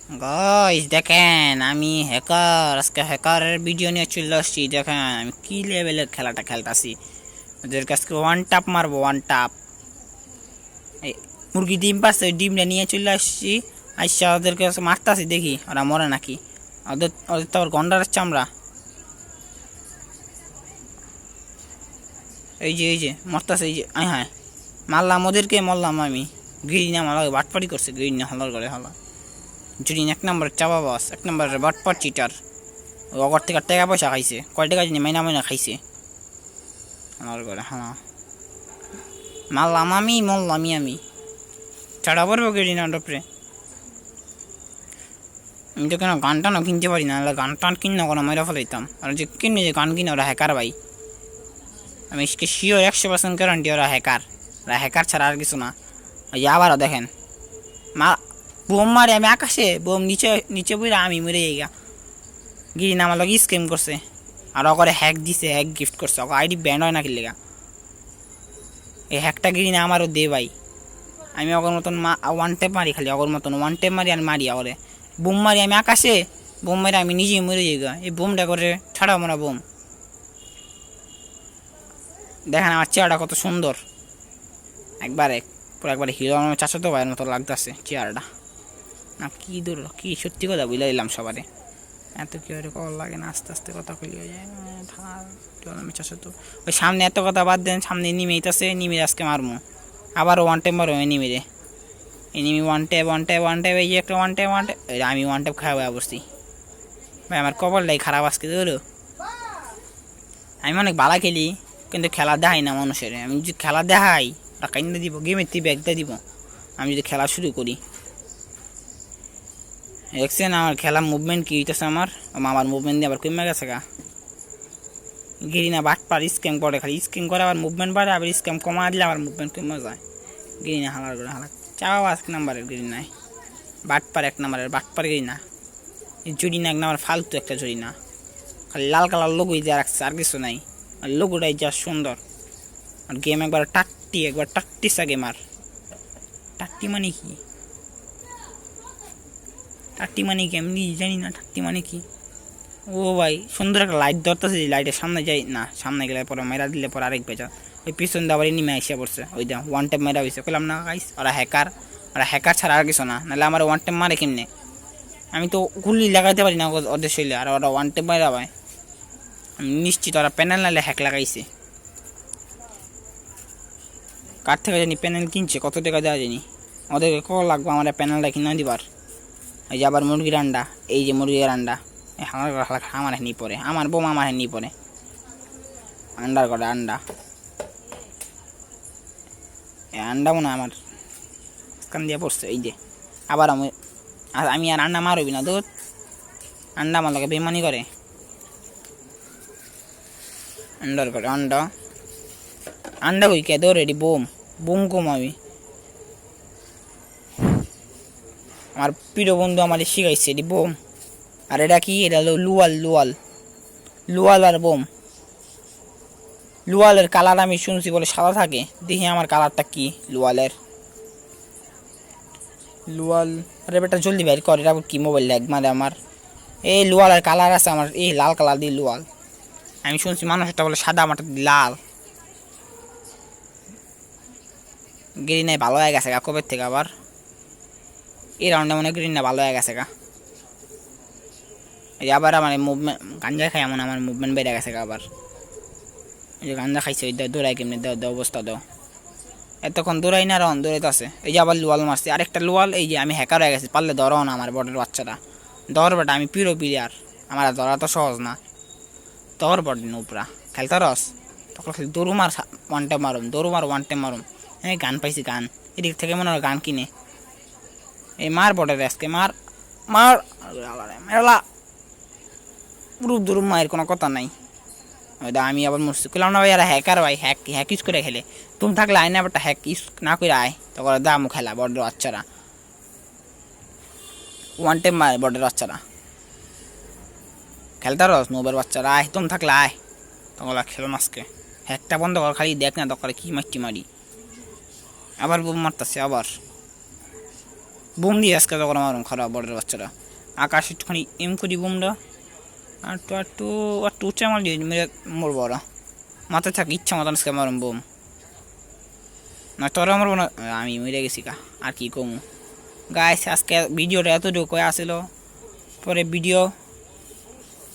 Guys দেখেন আমি hacker, আজকে হ্যাকারের ভিডিও নিয়ে চলে আসছি। দেখেন আমি কি লেভেলের খেলাটা খেলতাছি। ওদের কাছে ওয়ান টাপ মারবো, ওয়ান টাপ। এই মুরগি ডিম পাচ্ছে, ওই ডিমটা নিয়ে চলে আসছি। আইসা ওদের কাছে মারতাছি, দেখি ওরা মরে নাকি। ওদের ওদের তো আবার গন্ডারের চামড়া। এই যে মরতাছে, এই যে আয় হায়, মারলাম ওদেরকে, মরলাম আমি। গ্রিন আমার বাটপাটি করছে, গ্রিন হলার করে হলা। গ্রিন এক নম্বর চাপা বাস, এক নম্বরের বাটপাট চিটার। অগর থেকে টাকা পয়সা খাইছে, কয় টাকা জানি মাইনা মাইনা খাইছে আমার ঘরে। হ্যাঁ মারলাম আমি, মরলামই আমি। ছাড়া পড়বো গ্রিনের উপরে। আমি তো কেন গান টানও কিনতে পারি না, গান টান কিনে কোনো মেরা ফেলাইতাম। আর যে কিনে যে গান কিনে ওরা হ্যাকার ভাই। আমি শিওর 100% গ্যারান্টি ওরা হ্যাকার। ওরা হ্যাকার ছাড়া আর কিছু না। ওই যে আবারও দেখেন মা বোম মারে আমি আকাশে, বোম নিচে নিচে বইরা আমি মরে যাই গা। গিরিন আমার লোক স্ক্যাম করছে, আর ওকে হ্যাক দিছে, হ্যাক গিফট করছে। ওকে আইডি ব্যান্ড হয় না কি লেগা। এই হ্যাকটা গিরিনে আমারও দে ভাই। আমি ওর মতন ওয়ান টেপ মারি, খালি ওর মতন ওয়ান টেপ মারি আর মারি ওরে। বোম মারি আমি আকাশে, বোম মারি আমি নিজেই মরে যাই গা। এই বোমটা করে ছাড়া মোরা বোম। দেখেন আমার চেয়ারটা কত সুন্দর, একবারে পুরো একবারে হিরো আমার চাচাতো ভাইয়ের মতো লাগতেছে চেয়ারটা। না কি দূর, কি সত্যি কথা বুঝলে দিলাম সবারে। এত কি ওর কল লাগে না, আস্তে আস্তে কথা কইলে হয়ে যায়। আমি চাচাতো ওই সামনে এত কথা বাদ দেন, সামনে নিমে ইতাছে, নিমে আজকে মারমু। আবার ওয়ান টাইম মারো এনিমি রে। Enemy one tap one tap one tap, এই যে একটা ওয়ান ট্যাপ ওয়ান ট্যাপ। আমি ওয়ান ট্যাপ খাওয়া বসছি ভাই। আমার কপালটাই খারাপ আজকে ধরো। আমি অনেক ভালো খেলি, কিন্তু খেলা দেখাই না মানুষের। আমি যদি খেলা দেখাই ওরা কাইন্দা দিব, গেমের টিপে একটা দিব। আমি যদি খেলা শুরু করি, দেখছেন আমার খেলা মুভমেন্ট কি হইতেছে আমার। আমার মুভমেন্ট দিয়ে আবার কমে গেছে গা। গিরিনা বাট পার স্ক্যাম করে, খালি স্ক্যাম করে, আবার মুভমেন্ট বাড়ে, আবার স্ক্যাম কমা দিলে আবার মুভমেন্ট কমে যায়। গিরিনা হালার করে হালা চাও এক নাম্বারের গিরিনায়। বাট পার এক নাম্বারের বাট পার গিরিনা। এই জুড়ি না এক নাম্বার ফালতু একটা জুড়ি না, খালি লাল কালার লোগোই দিয়ে রাখছে, আর কিছু নাই। আর লোগোটাই যা সুন্দর। আর গেম একবার টাট্টি, একবার টাট্টিসা গেম। আর টাট্টি মানে কি, টাট্টি মানে কি আমি জানি না। টাট্টি মানে কি? ও ভাই সুন্দর একটা লাইট ধরতেছে, লাইটের সামনে যাই না, সামনে গেলে পরে মেরা দিলে পরে আরেক বেচা। ওই পিছন দিয়ে আবার এনিমে এসে পড়ছে, ওই দা ওয়ান টাইম মেরা হয়েছে। কইলাম না গাইস ওরা হ্যাকার, ওরা হ্যাকার ছাড়া আর কিছু না। নাহলে আমার ওয়ান টাইম মারে কেমনে? আমি তো গুলি লাগাইতে পারি না ওদের শৈলে, আর ওরা ওয়ান টাইম মেরা ভাই। আমি নিশ্চিত ওরা প্যানেল নাহলে হ্যাক লাগাইছে। কার থেকে জানি প্যানেল কিনছে, কত টাকা দেওয়া জানি। ওদেরকে কত লাগবে আমার প্যানেলটা কিনে দিবার। এই যে আবার মুরগির আন্ডা, এই যে মুরগির আন্ডা আমার হেনি পরে, আমার বোম আমার হেনি পরে। আন্ডার কটা আন্ডা, আন্ডা মনে আমার কান দিয়ে পড়ছে। এই যে আবার আমি আর আন্ডা মারবি না দুধ। আন্ডা আমার লোকে বেমানি করে। আন্ডার করে আন্ডা, আন্ডা কই কে দৌড় রেডি বোম, বোম কম আমি। আমার প্রিয় বন্ধু আমার শিখাইছে এটি বোম। আর এটা কি, এটা হলো লুয়াল, লুয়াল লুয়াল আর বোম। লুয়ালের কালার আমি শুনছি বলে সাদা থাকে, দেখি আমার কালারটা কি লুয়ালের। লুয়াল, আরে বেটা জলদি বের কর, এটা কি মোবাইল ল্যাগ মারে আমার। এই লুয়ালের কালার আছে আমার, এই লাল কালার দিয়ে লুয়াল। আমি শুনছি মানুষটা বলে সাদা, আমারটা লাল। গ্রিন নাই ভালো হয়ে গেছে গা কবে থেকে আবার। এই রাউন্ডে মনে গ্রিন না ভালো হয়ে গেছে গা। এই আবার আমার মুভমেন্ট, গাঞ্জা খাই এমন আমার মুভমেন্ট বেড়ে গেছে গা আবার। এই যে গাঞ্জা খাইছে, ওই দৌড়াই কেমনি, দাও অবস্থা দাও। এতক্ষণ দৌড়াই না, রন দৌড়াইতে আছে। এই যে আবার লুয়াল মারছে, আরেকটা লুয়াল। এই যে আমি হ্যাকার হয়ে গেছি, পারলে ধরো না আমার বটের বাচ্চাটা। ধর বেটা, আমি পিরো প্লেয়ার, আমার ধরা তো সহজ না। ধর বট নুপরা খেলতে রস, তখন খালি দৌড়ু মার, ওয়ান টাইম মারুম, দৌড়ু মার ওয়ান টাইম মারুম। এই গান পাইছি, গান এদিক থেকে মনে হয় গান কিনে। এই মার বটের আজকে মার, মার মেলা রূপ দুরূপ মায়ের কোনো কথা নাই। ওইটা আমি আবার মরছি, কইলাম না ভাই আর হ্যাকার ভাই, হ্যাক হ্যাক ইউজ করে খেলে। তুমি থাকলে আয় না বেটা, হ্যাক ইউজ না করে আয়, তখন দামও খেলা বড় বাচ্চারা, ওয়ান টাইম মারে বড় বাচ্চারা। খেলতে রস নোবের বাচ্চারা, আয় তুমি থাকলে আয়, তখন খেলো আজকে। হ্যাকটা বন্ধ কর, খালি দেখ না তখন কি মারটি মারি। আবার বোম মারতেছে আবার। বুম দিয়ে আজকে তখন আমার খারাপ বর্ডার বাচ্চারা আকাশ একটুখানি এম করি বুমটা একটু উচ্চা মার দিয়ে মেরে মরবো ওরা মাথায় থাক ইচ্ছা মতন আজকে মারুম বুম না তোরা মারবো না আমি মরে গেছি কা আর কি কমু গাইস আজকে ভিডিওটা এতটুকু আসিল পরে ভিডিও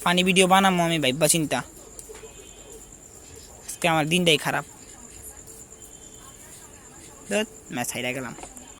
ফানি ভিডিও বানাবো আমি ভাইবা চিন্তা আজকে আমার দিনটাই খারাপ ম্যাচ হাইরা গেলাম